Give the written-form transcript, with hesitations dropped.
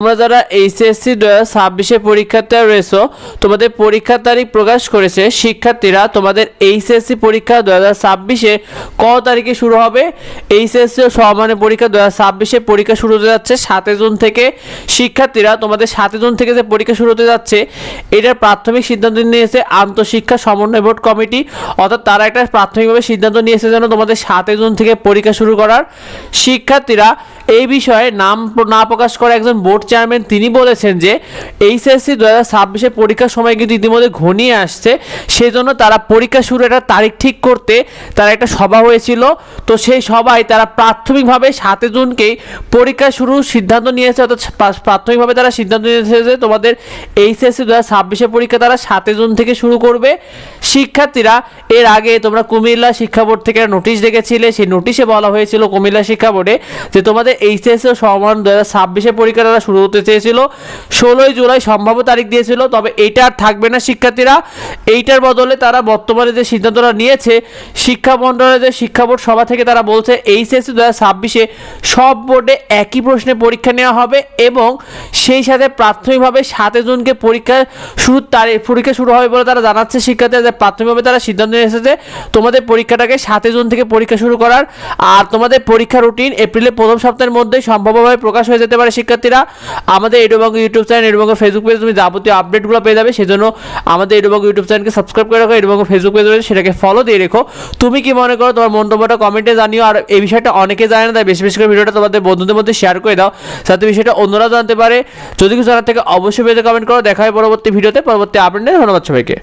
তোমরা যারা এইচএসসি 2026 পরীক্ষার্থী রয়েছো, তোমাদের পরীক্ষার তারিখ প্রকাশ করেছে। শিক্ষার্থীরা, তোমাদের এইচএসসি পরীক্ষা 2026 কত তারিখে শুরু হবে? এইচএসসি ও সমমানের পরীক্ষা 2026 পরীক্ষা শুরু হতে যাচ্ছে 7 জুন থেকে। শিক্ষার্থীরা, তোমাদের 7 জুন থেকে যে পরীক্ষা শুরু হতে যাচ্ছে, এটার প্রাথমিক সিদ্ধান্ত নিয়েছে আন্তঃশিক্ষা সমন্বয় বোর্ড কমিটি। অর্থাৎ তারা একটা প্রাথমিকভাবে সিদ্ধান্ত নিয়েছে যেন তোমাদের 7 জুন থেকে পরীক্ষা শুরু করার। শিক্ষার্থীরা, এই বিষয়ে নাম না প্রকাশ করে একজন বোর্ড চেয়ারম্যান তিনি বলেছেন যে এইচএসসি 2026 পরীক্ষার সময় কিন্তু ইতিমধ্যে ঘনিয়ে আসছে, সেজন্য তারা পরীক্ষা শুরু একটা তারিখ ঠিক করতে তারা একটা সভা হয়েছিল। তো সেই সভায় তারা প্রাথমিকভাবে 7 জুনকেই পরীক্ষা শুরুর সিদ্ধান্ত নিয়েছে। অর্থাৎ প্রাথমিকভাবে তারা সিদ্ধান্ত নিয়েছে যে তোমাদের এইচএসসি 2026 পরীক্ষা তারা 7 জুন থেকে শুরু করবে। শিক্ষার্থীরা, এর আগে তোমরা কুমিল্লা শিক্ষা বোর্ড থেকে নোটিশ দেখেছিলে। সেই নোটিশে বলা হয়েছিল কুমিল্লা শিক্ষা বোর্ডে যে তোমাদের এইচএসসি ও সমমান 2026 পরীক্ষা তারা শুরু হতে চেয়েছিল, 16 জুলাই সম্ভাব্য তারিখ দিয়েছিল। তবে এইটা আর থাকবে না শিক্ষার্থীরা। এইটার বদলে তারা বর্তমানে যে সিদ্ধান্তটা নিয়েছে, শিক্ষা মন্ডলের যে শিক্ষা বোর্ড সভা থেকে তারা বলছে এইচএসসি 2026 সব বোর্ডে একই প্রশ্নে পরীক্ষা নেওয়া হবে এবং সেই সাথে প্রাথমিকভাবে 7 জুনকে পরীক্ষা শুরু হবে বলে তারা জানাচ্ছে। শিক্ষার্থীরা, যে প্রাথমিকভাবে তারা সিদ্ধান্ত নিয়েছে যে তোমাদের পরীক্ষাটাকে 7 জুন থেকে পরীক্ষা শুরু করার। আর তোমাদের পরীক্ষা রুটিন এপ্রিলের প্রথম সপ্তাহের মধ্যে সম্ভাব্যভাবে প্রকাশ হয়ে যেতে পারে। শিক্ষার্থীরা, আমাদের এডুবঙ্গ ইউটিউব চ্যানেল, এডুবঙ্গ ফেসবুক পেজে তুমি যাবতীয় আপডেটগুলো পেয়ে যাবে। সেজন্য আমাদের এডুবঙ্গ ইউটিউব চ্যানেলকে সাবস্ক্রাইব করে রাখো, এডুবঙ্গ ফেসবুক পেজ রয়েছে সেটাকে ফলো দিয়ে রেখো। তুমি কি মনে করো? তোমার মন্তব্যটা কমেন্টে জানিও। আর এই বিষয়টা অনেকে জানে না, তাই বেশি বেশি করে ভিডিওটা তোমাদের বন্ধুদের মধ্যে শেয়ার করে দাও যাতে বিষয়টা অন্যরা জানতে পারে। যদি কিছু জানার থেকে অবশ্যই পেজে কমেন্ট করো। দেখা হয় পরবর্তী ভিডিওতে, পরবর্তী আপডেটে। ধন্যবাদ সবাইকে।